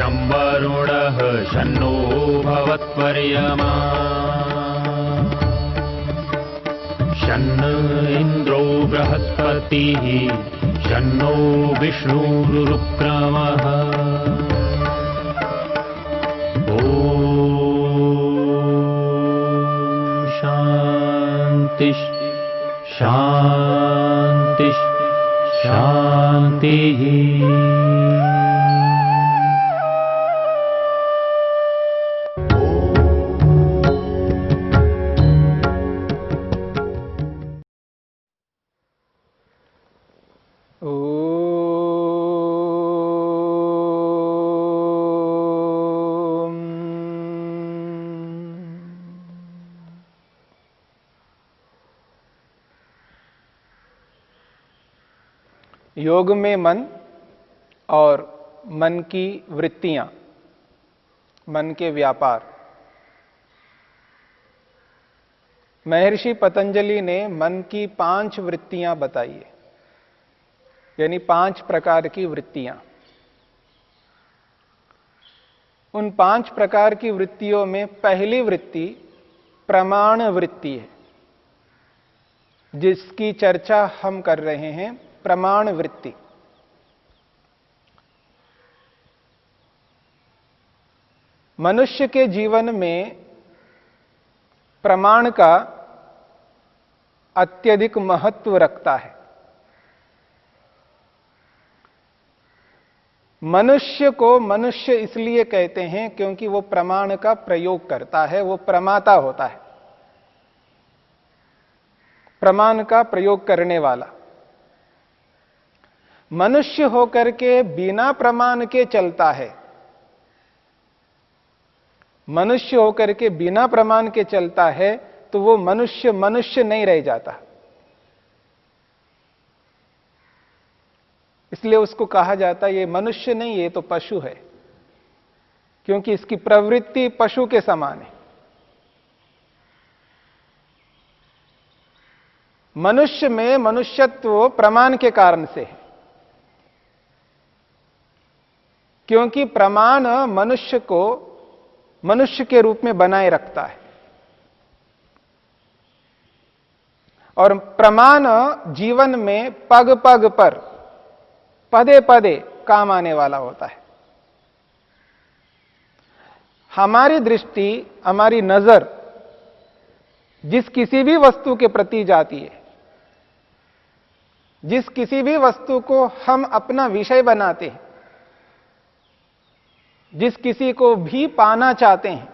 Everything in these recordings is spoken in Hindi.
शं वरुणः शन्नो भवत्वर्यमा शन्न इन्द्रो बृहस्पतिः शन्नो विष्णुरुक्रमः ॐ शान्ति शान्ति शान्तिः। योग में मन और मन की वृत्तियां, मन के व्यापार। महर्षि पतंजलि ने मन की 5 वृत्तियां बताई है, यानी 5 प्रकार की वृत्तियां। उन 5 प्रकार की वृत्तियों में पहली वृत्ति प्रमाण वृत्ति है, जिसकी चर्चा हम कर रहे हैं। प्रमाण वृत्ति मनुष्य के जीवन में प्रमाण का अत्यधिक महत्व रखता है। मनुष्य को मनुष्य इसलिए कहते हैं क्योंकि वो प्रमाण का प्रयोग करता है, वो प्रमाता होता है, प्रमाण का प्रयोग करने वाला। मनुष्य होकर के बिना प्रमाण के चलता है, मनुष्य होकर के बिना प्रमाण के चलता है, तो वो मनुष्य मनुष्य नहीं रह जाता। इसलिए उसको कहा जाता है ये मनुष्य नहीं, ये तो पशु है, क्योंकि इसकी प्रवृत्ति पशु के समान है। मनुष्य में मनुष्यत्व प्रमाण के कारण से है, क्योंकि प्रमाण मनुष्य को मनुष्य के रूप में बनाए रखता है और प्रमाण जीवन में पग पग पर, पदे पदे काम आने वाला होता है। हमारी दृष्टि, हमारी नजर जिस किसी भी वस्तु के प्रति जाती है, जिस किसी भी वस्तु को हम अपना विषय बनाते हैं, जिस किसी को भी पाना चाहते हैं,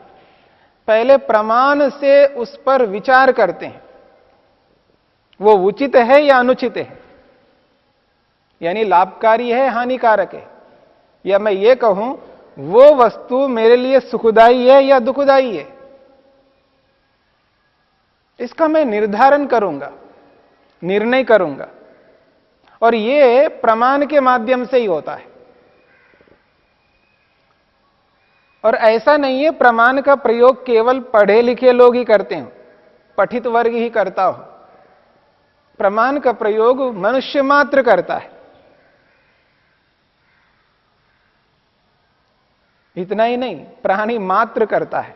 पहले प्रमाण से उस पर विचार करते हैं, वो उचित है या अनुचित है, यानी लाभकारी है हानिकारक है, या मैं ये कहूं वो वस्तु मेरे लिए सुखदाई है या दुखदाई है, इसका मैं निर्धारण करूंगा, निर्णय करूंगा। और ये प्रमाण के माध्यम से ही होता है। और ऐसा नहीं है प्रमाण का प्रयोग केवल पढ़े लिखे लोग ही करते हो, पठित वर्ग ही करता हो। प्रमाण का प्रयोग मनुष्य मात्र करता है। इतना ही नहीं, प्राणी मात्र करता है।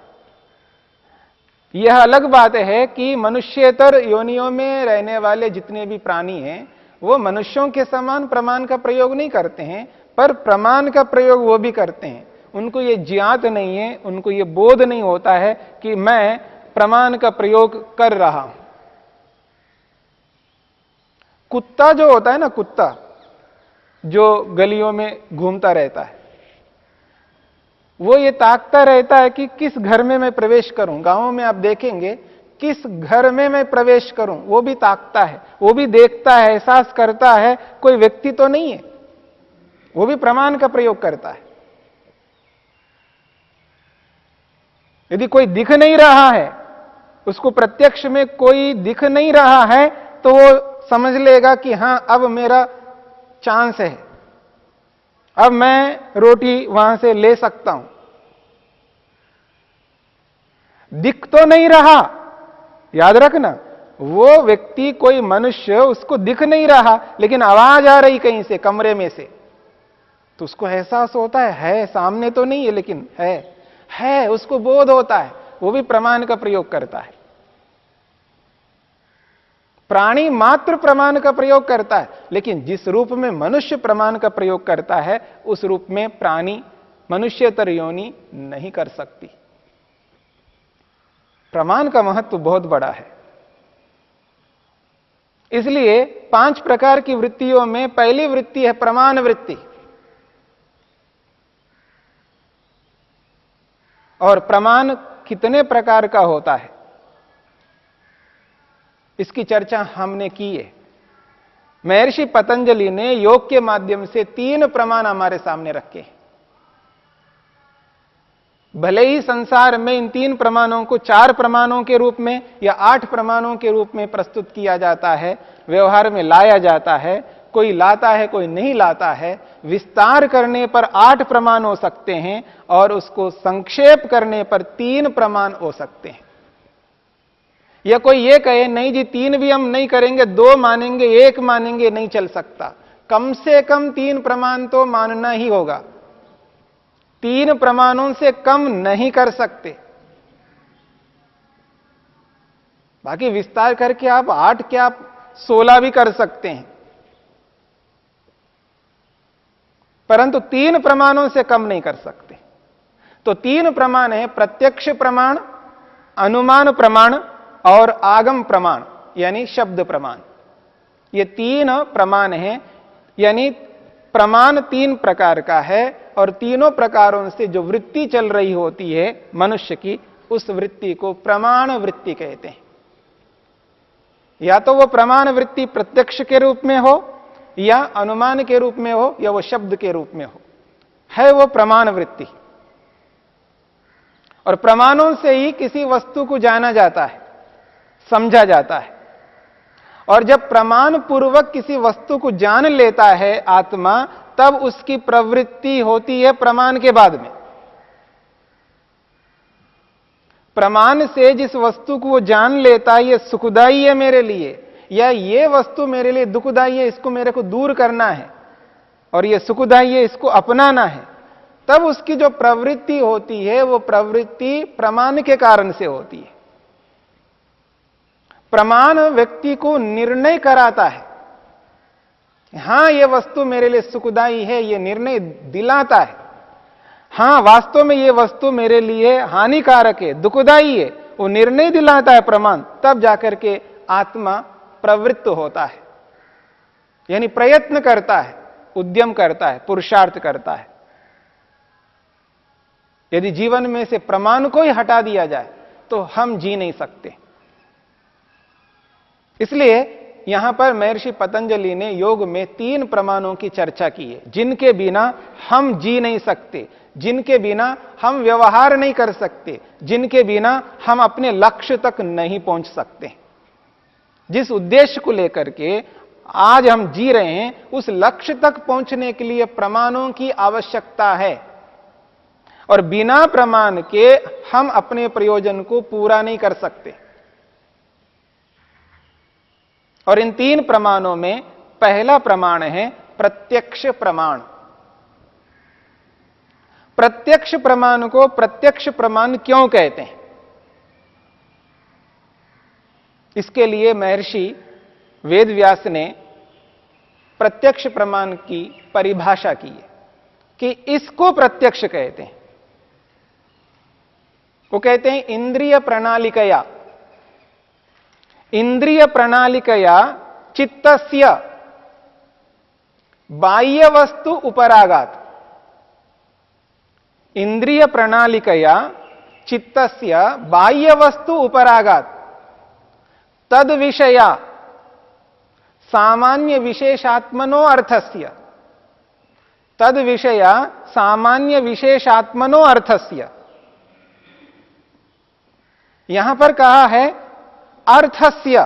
यह अलग बात है कि मनुष्येतर योनियों में रहने वाले जितने भी प्राणी हैं वो मनुष्यों के समान प्रमाण का प्रयोग नहीं करते हैं, पर प्रमाण का प्रयोग वो भी करते हैं। उनको ये ज्ञात नहीं है, उनको ये बोध नहीं होता है कि मैं प्रमाण का प्रयोग कर रहा हूं। कुत्ता जो होता है ना, कुत्ता जो गलियों में घूमता रहता है, वो ये ताकता रहता है कि किस घर में मैं प्रवेश करूं। गांवों में आप देखेंगे किस घर में मैं प्रवेश करूं, वो भी ताकता है, वो भी देखता है, एहसास करता है कोई व्यक्ति तो नहीं है, वो भी प्रमाण का प्रयोग करता है। यदि कोई दिख नहीं रहा है, उसको प्रत्यक्ष में कोई दिख नहीं रहा है, तो वो समझ लेगा कि हां अब मेरा चांस है, अब मैं रोटी वहां से ले सकता हूं। दिख तो नहीं रहा, याद रखना, वो व्यक्ति कोई मनुष्य उसको दिख नहीं रहा, लेकिन आवाज आ रही कहीं से, कमरे में से, तो उसको एहसास होता है, सामने तो नहीं है लेकिन है, उसको बोध होता है, वो भी प्रमाण का प्रयोग करता है। प्राणी मात्र प्रमाण का प्रयोग करता है, लेकिन जिस रूप में मनुष्य प्रमाण का प्रयोग करता है उस रूप में प्राणी मनुष्यतर योनि नहीं कर सकती। प्रमाण का महत्व बहुत बड़ा है। इसलिए 5 प्रकार की वृत्तियों में पहली वृत्ति है प्रमाण वृत्ति। और प्रमाण कितने प्रकार का होता है इसकी चर्चा हमने की है। महर्षि पतंजलि ने योग के माध्यम से 3 प्रमाण हमारे सामने रखे हैं। भले ही संसार में इन 3 प्रमाणों को 4 प्रमाणों के रूप में या 8 प्रमाणों के रूप में प्रस्तुत किया जाता है, व्यवहार में लाया जाता है, कोई लाता है कोई नहीं लाता है। विस्तार करने पर 8 प्रमाण हो सकते हैं और उसको संक्षेप करने पर 3 प्रमाण हो सकते हैं। या कोई ये कहे नहीं जी 3 भी हम नहीं करेंगे, 2 मानेंगे, 1 मानेंगे, नहीं चल सकता। कम से कम 3 प्रमाण तो मानना ही होगा। 3 प्रमाणों से कम नहीं कर सकते। बाकी विस्तार करके आप 8 क्या 16 भी कर सकते हैं, परंतु 3 प्रमाणों से कम नहीं कर सकते। तो 3 प्रमाण है प्रत्यक्ष प्रमाण, अनुमान प्रमाण और आगम प्रमाण यानी शब्द प्रमाण। ये 3 प्रमाण हैं, यानी प्रमाण 3 प्रकार का है और तीनों प्रकारों से जो वृत्ति चल रही होती है मनुष्य की, उस वृत्ति को प्रमाण वृत्ति कहते हैं। या तो वो प्रमाण वृत्ति प्रत्यक्ष के रूप में हो, या अनुमान के रूप में हो, या वो शब्द के रूप में हो, है वो प्रमाण वृत्ति। और प्रमाणों से ही किसी वस्तु को जाना जाता है, समझा जाता है। और जब प्रमाण पूर्वक किसी वस्तु को जान लेता है आत्मा, तब उसकी प्रवृत्ति होती है प्रमाण के बाद में। प्रमाण से जिस वस्तु को वो जान लेता है ये सुखदाई है मेरे लिए, या ये वस्तु मेरे लिए दुखदाई है, इसको मेरे को दूर करना है, और ये सुखदाई है, इसको अपनाना है, तब उसकी जो प्रवृत्ति होती है वो प्रवृत्ति प्रमाण के कारण से होती है। प्रमाण व्यक्ति को निर्णय कराता है, हां यह वस्तु मेरे लिए सुखदाई है, यह निर्णय दिलाता है। हां वास्तव में यह वस्तु मेरे लिए हानिकारक है, दुखदाई है, वो निर्णय दिलाता है प्रमाण। तब जाकर के आत्मा प्रवृत्त होता है, यानी प्रयत्न करता है, उद्यम करता है, पुरुषार्थ करता है। यदि जीवन में से प्रमाण को ही हटा दिया जाए तो हम जी नहीं सकते। इसलिए यहां पर महर्षि पतंजलि ने योग में 3 प्रमाणों की चर्चा की है, जिनके बिना हम जी नहीं सकते, जिनके बिना हम व्यवहार नहीं कर सकते, जिनके बिना हम अपने लक्ष्य तक नहीं पहुंच सकते। जिस उद्देश्य को लेकर के आज हम जी रहे हैं, उस लक्ष्य तक पहुंचने के लिए प्रमाणों की आवश्यकता है, और बिना प्रमाण के हम अपने प्रयोजन को पूरा नहीं कर सकते। और इन 3 प्रमाणों में पहला प्रमाण है प्रत्यक्ष प्रमाण। प्रत्यक्ष प्रमाण को प्रत्यक्ष प्रमाण क्यों कहते हैं? इसके लिए महर्षि वेदव्यास ने प्रत्यक्ष प्रमाण की परिभाषा की है कि इसको प्रत्यक्ष कहते हैं। वो कहते हैं इंद्रिय प्रणालिकया, इंद्रिय प्रणालिकया चित्तस्य बाह्य वस्तु उपरागात। इंद्रिय प्रणालिकया चित्तस्य बाह्य वस्तु उपरागात तद विषया सामान्य विशेषात्मनो अर्थस्य, तद विषया सामान्य विशेषात्मनो अर्थस्य। यहां पर कहा है अर्थस्य,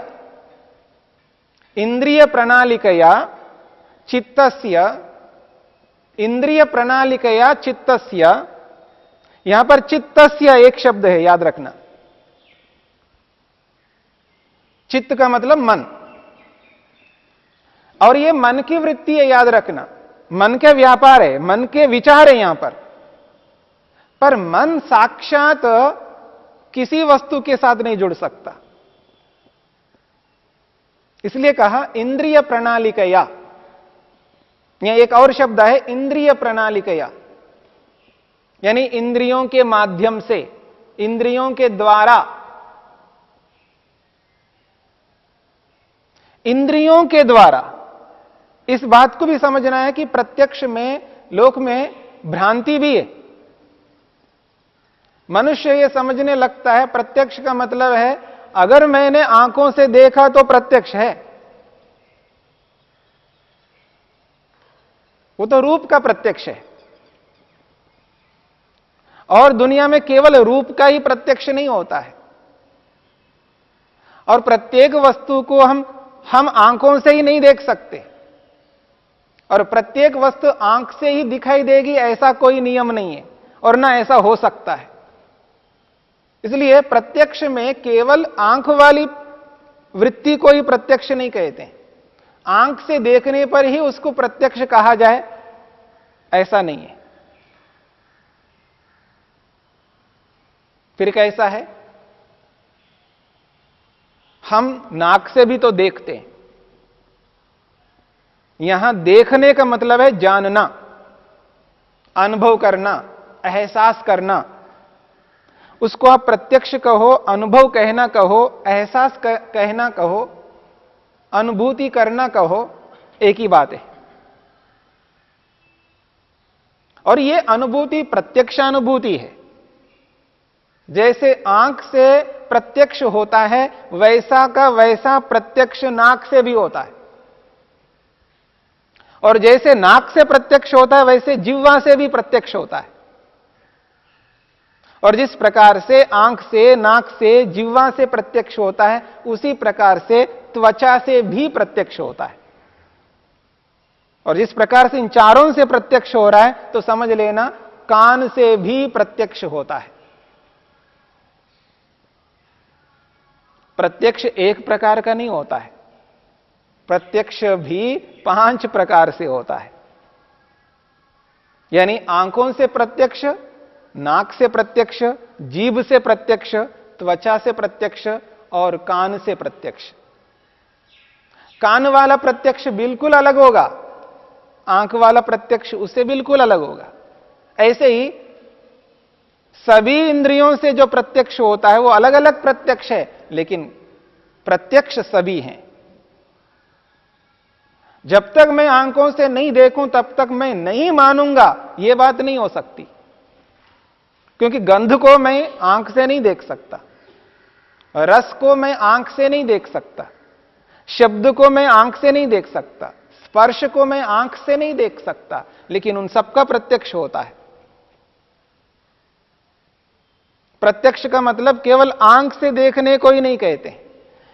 इंद्रिय प्रणालिकया चित्तस्य, इंद्रिय प्रणालिकया चित्तस्य। यहां पर चित्तस्य एक शब्द है, याद रखना। चित्त का मतलब मन, और यह मन की वृत्ति है, याद रखना। मन के व्यापार है, मन के विचार है यहां पर मन साक्षात किसी वस्तु के साथ नहीं जुड़ सकता। इसलिए कहा इंद्रिय प्रणालिकया। यह एक और शब्द है इंद्रिय प्रणालिकया, यानी इंद्रियों के माध्यम से, इंद्रियों के द्वारा। इंद्रियों के द्वारा इस बात को भी समझना है कि प्रत्यक्ष में, लोक में भ्रांति भी है। मनुष्य यह समझने लगता है प्रत्यक्ष का मतलब है अगर मैंने आंखों से देखा तो प्रत्यक्ष है। वो तो रूप का प्रत्यक्ष है, और दुनिया में केवल रूप का ही प्रत्यक्ष नहीं होता है। और प्रत्येक वस्तु को हम आंखों से ही नहीं देख सकते, और प्रत्येक वस्तु आंख से ही दिखाई देगी ऐसा कोई नियम नहीं है, और ना ऐसा हो सकता है। इसलिए प्रत्यक्ष में केवल आंख वाली वृत्ति को ही प्रत्यक्ष नहीं कहते। आंख से देखने पर ही उसको प्रत्यक्ष कहा जाए ऐसा नहीं है। फिर कैसा है? हम नाक से भी तो देखते हैं। यहां देखने का मतलब है जानना, अनुभव करना, एहसास करना। उसको आप प्रत्यक्ष कहो, अनुभव कहना कहो, एहसास कहना कहो, अनुभूति करना कहो, एक ही बात है। और यह अनुभूति प्रत्यक्षानुभूति है। जैसे आंख से प्रत्यक्ष होता है वैसा का वैसा प्रत्यक्ष नाक से भी होता है, और जैसे नाक से प्रत्यक्ष होता है वैसे जिह्वा से भी प्रत्यक्ष होता है। और जिस प्रकार से आंख से, नाक से, जिह्वा से प्रत्यक्ष होता है उसी प्रकार से त्वचा से भी प्रत्यक्ष होता है। और जिस प्रकार से इन चारों से प्रत्यक्ष हो रहा है तो समझ लेना कान से भी प्रत्यक्ष होता है। प्रत्यक्ष एक प्रकार का नहीं होता है, प्रत्यक्ष भी 5 प्रकार से होता है। यानी आंखों से प्रत्यक्ष, नाक से प्रत्यक्ष, जीभ से प्रत्यक्ष, त्वचा से प्रत्यक्ष और कान से प्रत्यक्ष। कान वाला प्रत्यक्ष बिल्कुल अलग होगा, आंख वाला प्रत्यक्ष उससे बिल्कुल अलग होगा। ऐसे ही सभी इंद्रियों से जो प्रत्यक्ष होता है वो अलग अलग प्रत्यक्ष है, लेकिन प्रत्यक्ष सभी हैं। जब तक मैं आंखों से नहीं देखूं तब तक मैं नहीं मानूंगा, यह बात नहीं हो सकती। क्योंकि गंध को मैं आंख से नहीं देख सकता, रस को मैं आंख से नहीं देख सकता, शब्द को मैं आंख से नहीं देख सकता, स्पर्श को मैं आंख से नहीं देख सकता, लेकिन उन सबका प्रत्यक्ष होता है। प्रत्यक्ष का मतलब केवल आंख से देखने को ही नहीं कहते।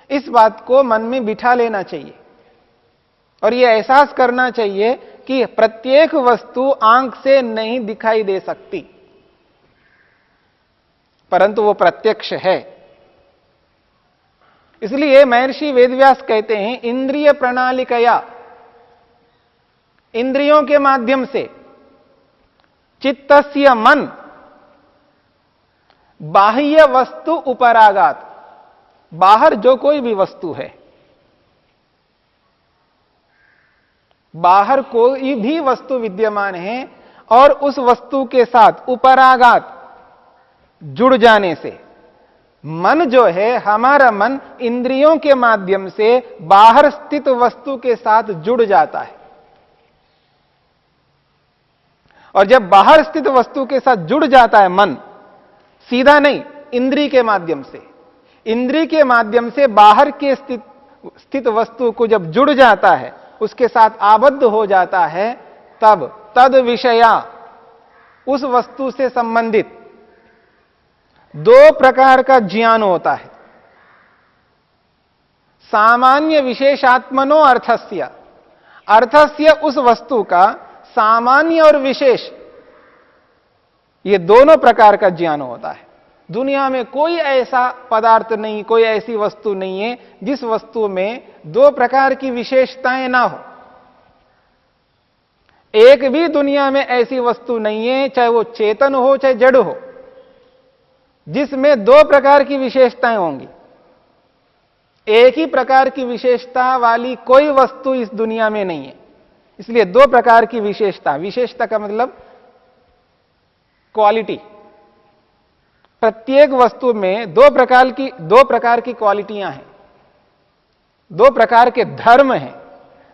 इस बात को मन में बिठा लेना चाहिए और यह एहसास करना चाहिए कि प्रत्येक वस्तु आंख से नहीं दिखाई दे सकती, परंतु वो प्रत्यक्ष है। इसलिए महर्षि वेदव्यास कहते हैं इंद्रिय प्रणालिकया, इंद्रियों के माध्यम से, चित्तस्य मन, बाह्य वस्तु उपरागात, बाहर जो कोई भी वस्तु है, बाहर कोई भी वस्तु विद्यमान है और उस वस्तु के साथ उपरागात, जुड़ जाने से, मन जो है, हमारा मन इंद्रियों के माध्यम से बाहर स्थित वस्तु के साथ जुड़ जाता है। और जब बाहर स्थित वस्तु के साथ जुड़ जाता है मन, सीधा नहीं, इंद्रिय के माध्यम से, इंद्रिय के माध्यम से बाहर के स्थित वस्तु को जब जुड़ जाता है, उसके साथ आबद्ध हो जाता है, तब तद विषया, उस वस्तु से संबंधित 2 प्रकार का ज्ञान होता है। सामान्य विशेषात्मनो अर्थस्य, अर्थस्य उस वस्तु का सामान्य और विशेष, ये दोनों प्रकार का ज्ञान होता है। दुनिया में कोई ऐसा पदार्थ नहीं, कोई ऐसी वस्तु नहीं है जिस वस्तु में 2 प्रकार की विशेषताएं ना हो। एक भी दुनिया में ऐसी वस्तु नहीं है, चाहे वो चेतन हो चाहे जड़ हो, जिसमें दो प्रकार की विशेषताएं होंगी। एक ही प्रकार की विशेषता वाली कोई वस्तु इस दुनिया में नहीं है। इसलिए दो प्रकार की विशेषता, विशेषता का मतलब क्वालिटी। प्रत्येक वस्तु में दो प्रकार की क्वालिटियां हैं, दो प्रकार के धर्म हैं,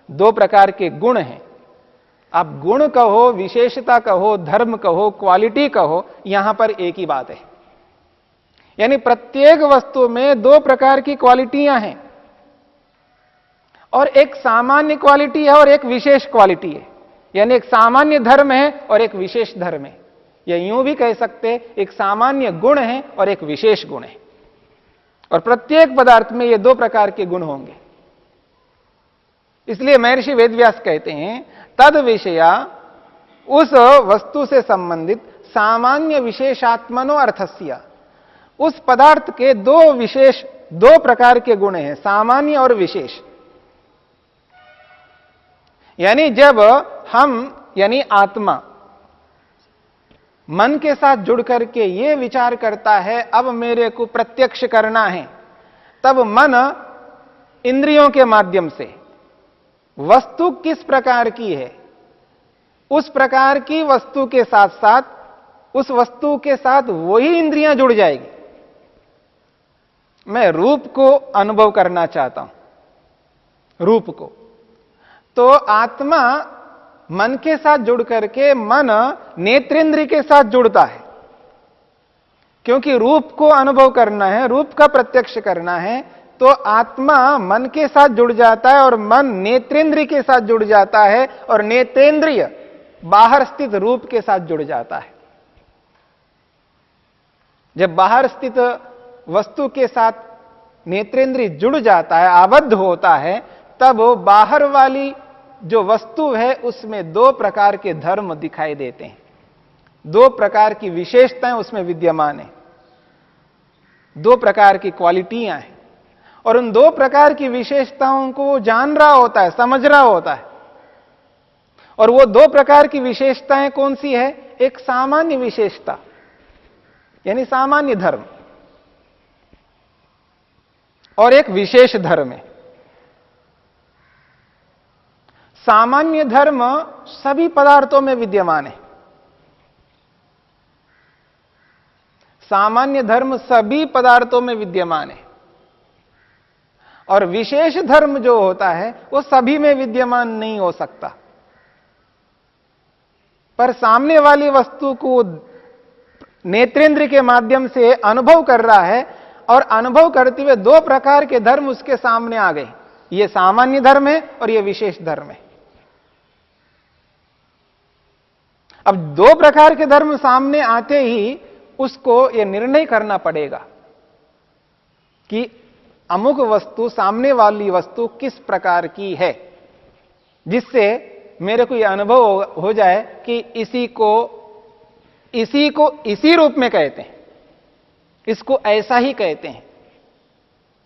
दो प्रकार के गुण हैं। आप गुण कहो, विशेषता कहो, धर्म कहो, क्वालिटी कहो, यहां पर एक ही बात है। यानी प्रत्येक वस्तु में दो प्रकार की क्वालिटियां हैं, और एक सामान्य क्वालिटी है और एक विशेष क्वालिटी है। यानी एक सामान्य धर्म है और एक विशेष धर्म है, या यूं भी कह सकते हैं एक सामान्य गुण है और एक विशेष गुण है। और प्रत्येक पदार्थ में ये दो प्रकार के गुण होंगे। इसलिए महर्षि वेदव्यास कहते हैं तद विषया, उस वस्तु से संबंधित सामान्य विशेषात्मनो अर्थस्य, उस पदार्थ के दो प्रकार के गुण हैं, सामान्य और विशेष। यानी जब यानी आत्मा मन के साथ जुड़ करके यह विचार करता है अब मेरे को प्रत्यक्ष करना है, तब मन इंद्रियों के माध्यम से वस्तु किस प्रकार की है, उस प्रकार की वस्तु के साथ साथ उस वस्तु के साथ वही इंद्रियां जुड़ जाएगी। मैं रूप को अनुभव करना चाहता हूं, रूप को, तो आत्मा मन के साथ जुड़ करके मन नेत्रेंद्रिय के साथ जुड़ता है, क्योंकि रूप को अनुभव करना है, रूप का प्रत्यक्ष करना है। तो आत्मा मन के साथ जुड़ जाता है और मन नेत्रेंद्रिय के साथ जुड़ जाता है, और नेत्रेंद्रिय बाहर स्थित रूप के साथ जुड़ जाता है। जब बाहर स्थित वस्तु के साथ नेत्रेंद्रिय जुड़ जाता है, आबद्ध होता है, तब वो बाहर वाली जो वस्तु है उसमें दो प्रकार के धर्म दिखाई देते हैं, दो प्रकार की विशेषताएं उसमें विद्यमान है, दो प्रकार की क्वालिटियां हैं। और उन दो प्रकार की विशेषताओं को वो जान रहा होता है, समझ रहा होता है। और वो दो प्रकार की विशेषताएं कौन सी है? एक सामान्य विशेषता यानी सामान्य धर्म, और एक विशेष धर्म है। सामान्य धर्म सभी पदार्थों में विद्यमान है, सामान्य धर्म सभी पदार्थों में विद्यमान है। और विशेष धर्म जो होता है वो सभी में विद्यमान नहीं हो सकता, पर सामने वाली वस्तु को नेत्रेंद्र के माध्यम से अनुभव कर रहा है, और अनुभव करते हुए दो प्रकार के धर्म उसके सामने आ गए, ये सामान्य धर्म है और ये विशेष धर्म है। अब दो प्रकार के धर्म सामने आते ही उसको यह निर्णय करना पड़ेगा कि अमुक वस्तु, सामने वाली वस्तु किस प्रकार की है, जिससे मेरे को यह अनुभव हो जाए कि इसी को इसी रूप में कहते हैं, इसको ऐसा ही कहते हैं,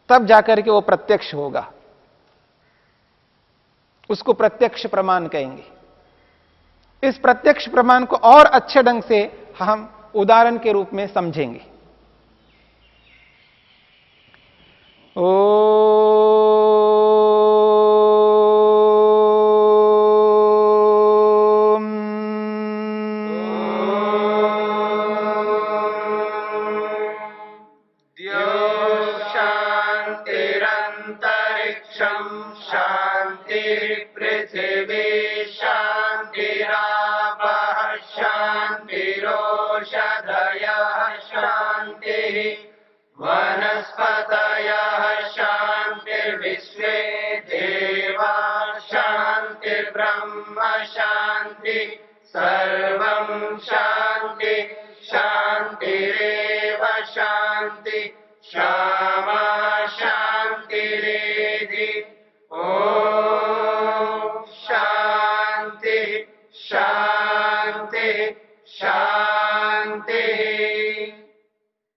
तब जाकर के वो प्रत्यक्ष होगा, उसको प्रत्यक्ष प्रमाण कहेंगे। इस प्रत्यक्ष प्रमाण को और अच्छे ढंग से हम उदाहरण के रूप में समझेंगे। शांतिरंतरिक्षं शांतिर्पृथिवी शांतिरापः शांतिरोषधयः शांतिः वनस्पतयः शांतिर्विश्वे देवा शांतिर्ब्रह्म शांति सर्वं शांति शांतिरेव शांति शांति